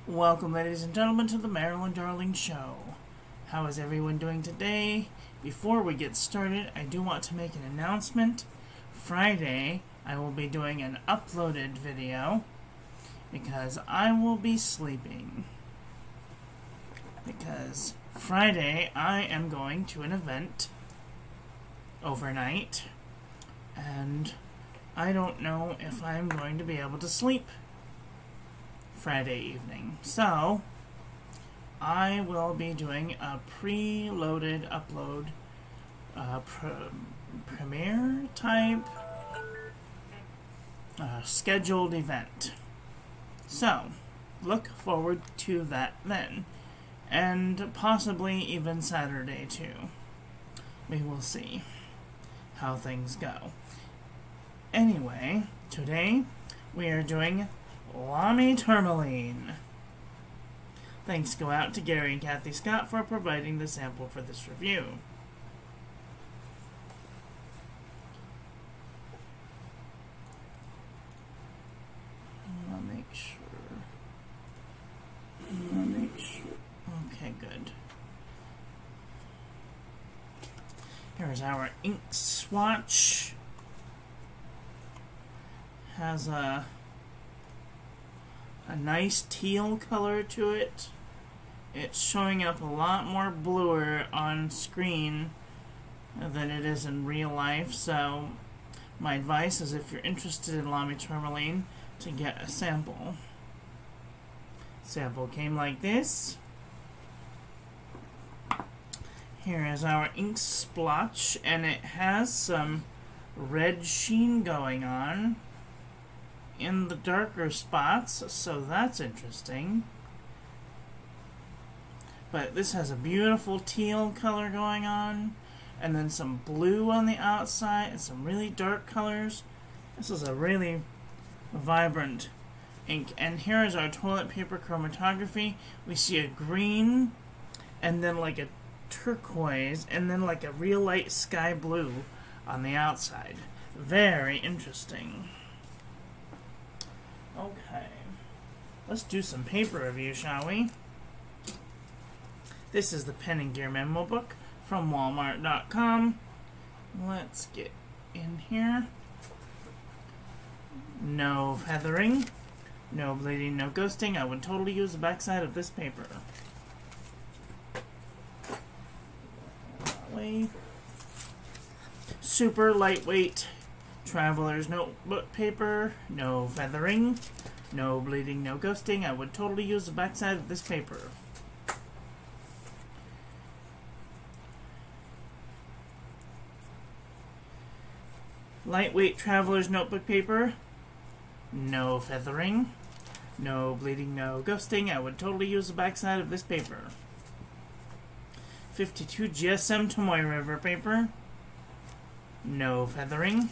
Welcome, ladies and gentlemen, to the Marilyn Darling Show. How is everyone doing today? Before we get started, I do want to make an announcement. Friday, I will be doing an uploaded video because I will be sleeping. Because Friday, I am going to an event overnight, and I don't know if I'm going to be able to sleep Friday evening. So, I will be doing a preloaded upload premiere type scheduled event. So, look forward to that then. And possibly even Saturday too. We will see how things go. Anyway, today we are doing Lamy Turmaline. Thanks go out to Gary and Kathy Scott for providing the sample for this review. I'll make sure. Okay, good. Here's our ink swatch. Has a nice teal color to it. It's showing up a lot more bluer on screen than it is in real life, so my advice is if you're interested in Lamy Turmaline to get a sample. Sample came like this. Here is our ink splotch, and it has some red sheen going on in the darker spots, so that's interesting. But this has a beautiful teal color going on, and then some blue on the outside, and some really dark colors. This is a really vibrant ink. And here is our toilet paper chromatography. We see a green, and then like a turquoise, and then like a real light sky blue on the outside. Very interesting. Okay, let's do some paper review, shall we? This is the Pen and Gear Memo Book from Walmart.com. Let's get in here. No feathering, no bleeding, no ghosting. I would totally use the backside of this paper. Super lightweight Traveler's notebook paper, no feathering, no bleeding, no ghosting. I would totally use the backside of this paper. Lightweight Traveler's notebook paper, no feathering, no bleeding, no ghosting. I would totally use the backside of this paper. 52 GSM Tomoe River paper, no feathering,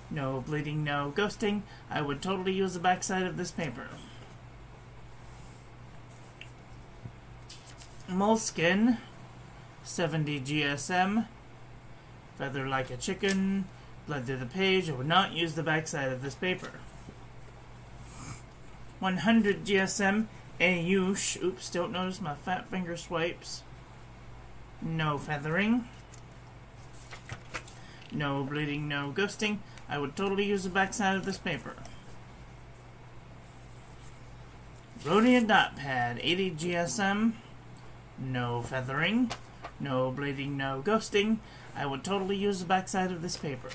no bleeding, no ghosting. I would totally use the backside of this paper. Moleskin 70 GSM, feather like a chicken, bled through the page. I would not use the backside of this paper. 100 GSM Ayush. Oops, don't notice my fat finger swipes. No feathering, no bleeding, no ghosting. I would totally use the backside of this paper. Rhodium dot pad 80 GSM, no feathering, no bleeding, no ghosting. I would totally use the backside of this paper.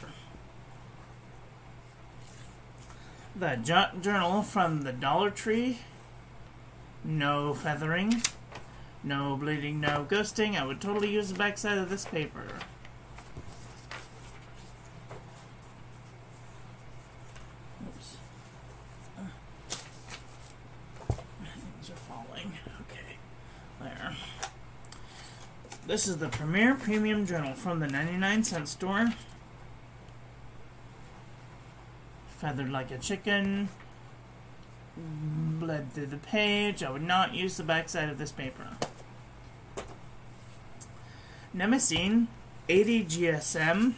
The Jot Journal from the Dollar Tree, no feathering, no bleeding, no ghosting. I would totally use the backside of this paper. Oops. Things are falling. Okay. There. This is the Premier Premium Journal from the 99-cent store. Feathered like a chicken. Bled through the page. I would not use the backside of this paper. Nemesine 80 GSM,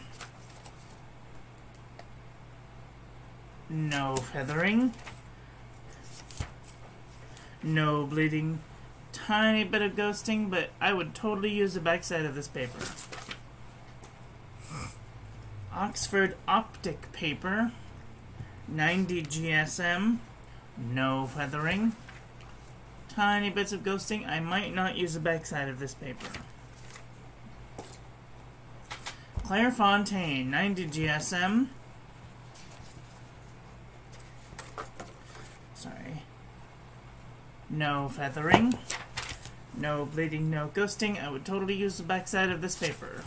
no feathering, no bleeding, tiny bit of ghosting, but I would totally use the backside of this paper. Oxford Optic paper, 90 GSM, no feathering, tiny bits of ghosting. I might not use the backside of this paper. Clairefontaine, 90 GSM. Sorry. No feathering, no bleeding, no ghosting. I would totally use the backside of this paper.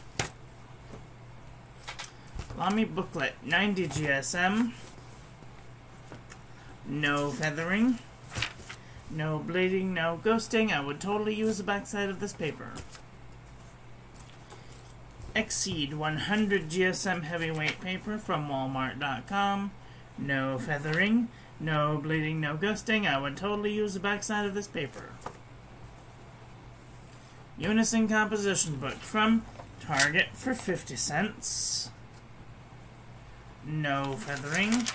Lamy booklet, 90 GSM. No feathering, no bleeding, no ghosting. I would totally use the backside of this paper. Exceed 100 GSM heavyweight paper from Walmart.com. No feathering, no bleeding, no ghosting. I would totally use the backside of this paper. Unison composition book from Target for 50 cents. No feathering,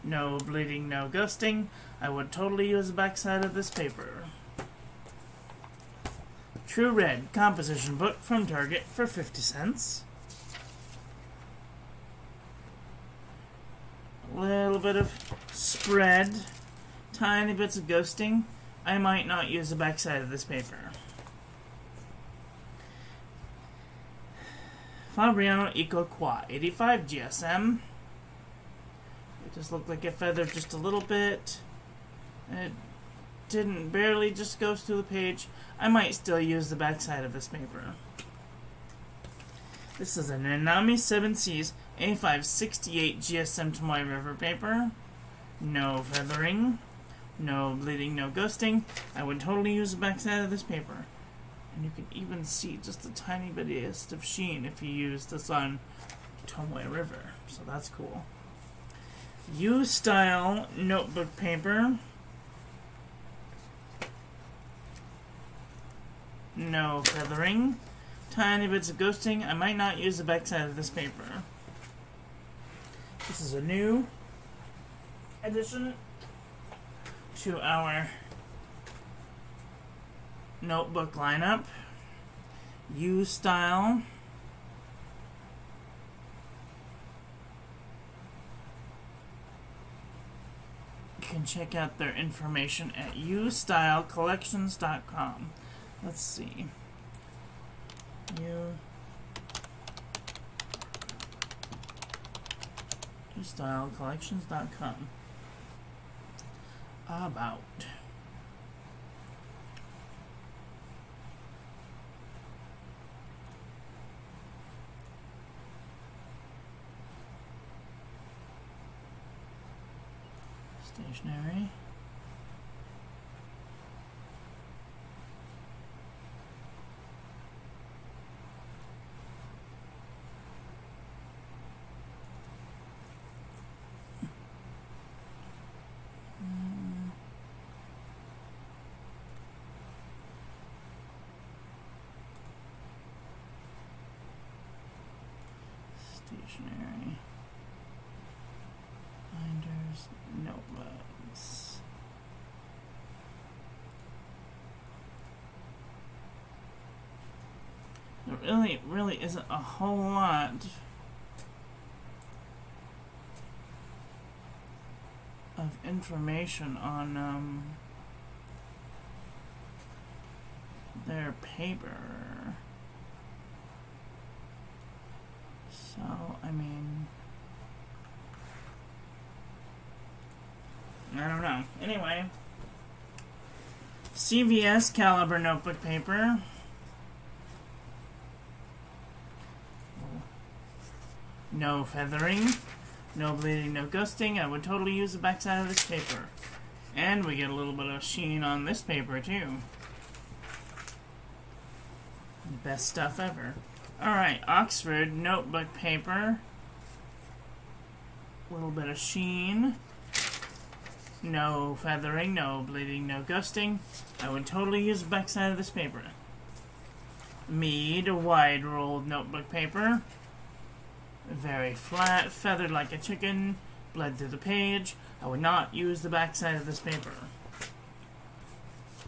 no bleeding, no ghosting. I would totally use the backside of this paper. True Red composition book from Target for 50 cents. A little bit of spread, tiny bits of ghosting. I might not use the backside of this paper. Fabriano Eco Qua, 85 GSM. It just looked like it feathered just a little bit. It didn't barely just goes through the page. I might still use the backside of this paper. This is a Nanami 7Cs A568 GSM Tomoe River paper. No feathering, no bleeding, no ghosting. I would totally use the backside of this paper. And you can even see just a tiny bittiest of sheen if you use this on Tomoe River. So that's cool. U-style notebook paper. No feathering. Tiny bits of ghosting. I might not use the backside of this paper. This is a new addition to our notebook lineup. U-style. You can check out their information at ustylecollections.com. Let's see. ustylecollections.com. About. Stationery. Stationery. Binders, notebooks. There really isn't a whole lot of information on their paper. So, I mean, I don't know. Anyway, CVS caliber notebook paper. No feathering, no bleeding, no ghosting. I would totally use the backside of this paper. And we get a little bit of sheen on this paper too. Best stuff ever. Alright, Oxford notebook paper. A little bit of sheen. No feathering, no bleeding, no ghosting. I would totally use the backside of this paper. Mead, a wide rolled notebook paper. Very flat, feathered like a chicken, bled through the page. I would not use the backside of this paper.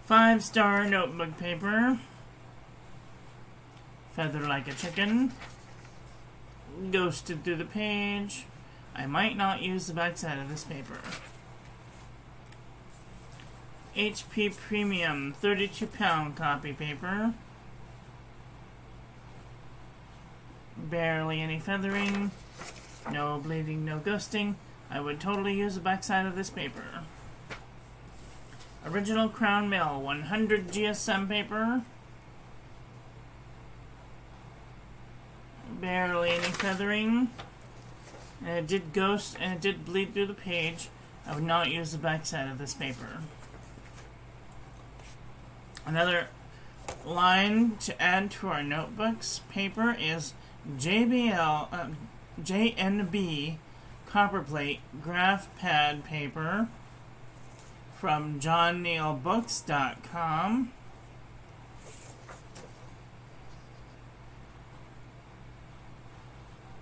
5-star notebook paper. Feather like a chicken. Ghosted through the page. I might not use the back side of this paper. HP Premium 32-pound copy paper. Barely any feathering. No bleeding, no ghosting. I would totally use the back side of this paper. Original Crown Mill 100 GSM paper. Barely any feathering. And it did ghost and it did bleed through the page. I would not use the back side of this paper. Another line to add to our notebooks paper is JNB Copperplate Graph Pad paper from JohnNeilBooks.com.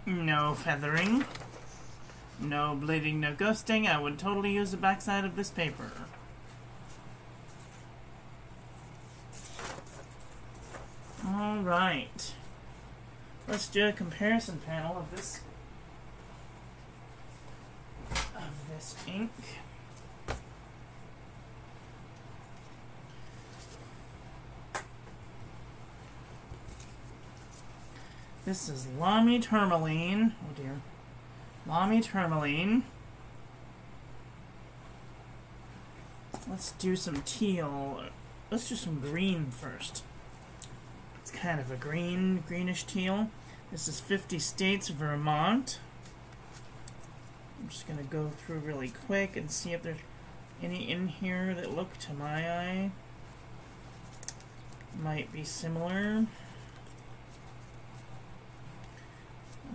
No feathering. No bleeding, no ghosting. I would totally use the backside of this paper. Alright. Let's do a comparison panel of this ink. This is Lamy Turmaline. Oh dear. Lamy Turmaline. Let's do some teal. Let's do some green first. It's kind of a greenish teal. This is 50 States, Vermont. I'm just going to go through really quick and see if there's any in here that look to my eye. Might be similar.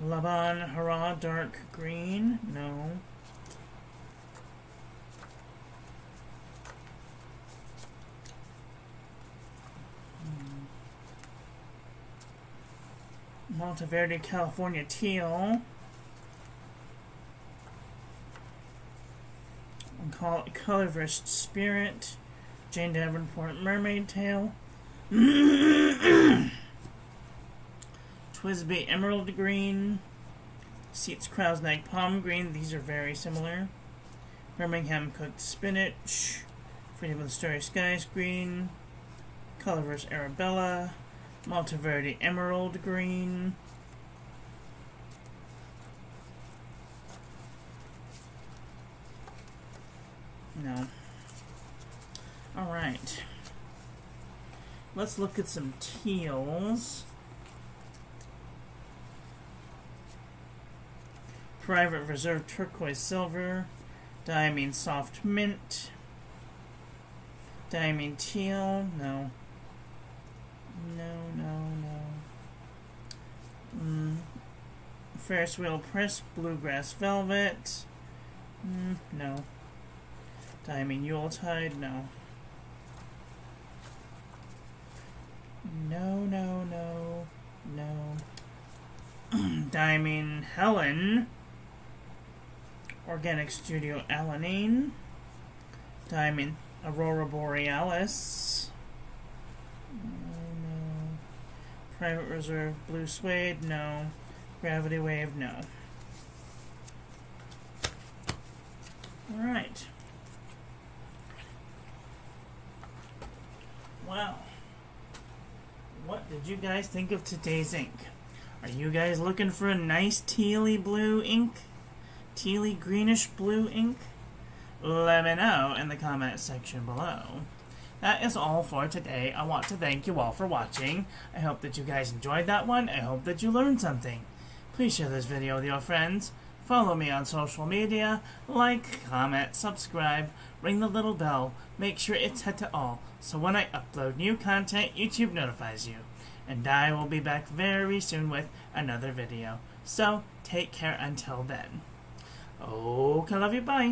Laban Hara dark green. No. Monteverde, California teal. Colorverse Spirit. Jane Davenport Mermaid Tail. Twisby Emerald Green. Seats Krausnag Palm Green. These are very similar. Birmingham Cooked Spinach. Freedom of the Starry Skies Green. Colorverse Arabella. Monteverde Emerald Green. No. Alright. Let's look at some teals. Private Reserve Turquoise Silver. Diamine Soft Mint. Diamine Teal. No. Ferris Wheel Press Bluegrass Velvet. No. Diamine Yuletide. No. No. Diamine Helen. Organic Studio Alanine. Diamine Aurora Borealis. No. Private Reserve Blue Suede. No. Gravity Wave. No. Alright. Wow. What did you guys think of today's ink? Are you guys looking for a nice tealy blue ink? Tealy greenish blue ink? Let me know in the comment section below. That is all for today. I want to thank you all for watching. I hope that you guys enjoyed that one. I hope that you learned something. Please share this video with your friends. Follow me on social media. Like, comment, subscribe, ring the little bell. Make sure it's set to all, so when I upload new content, YouTube notifies you. And I will be back very soon with another video. So, take care until then. Okay, love you, bye.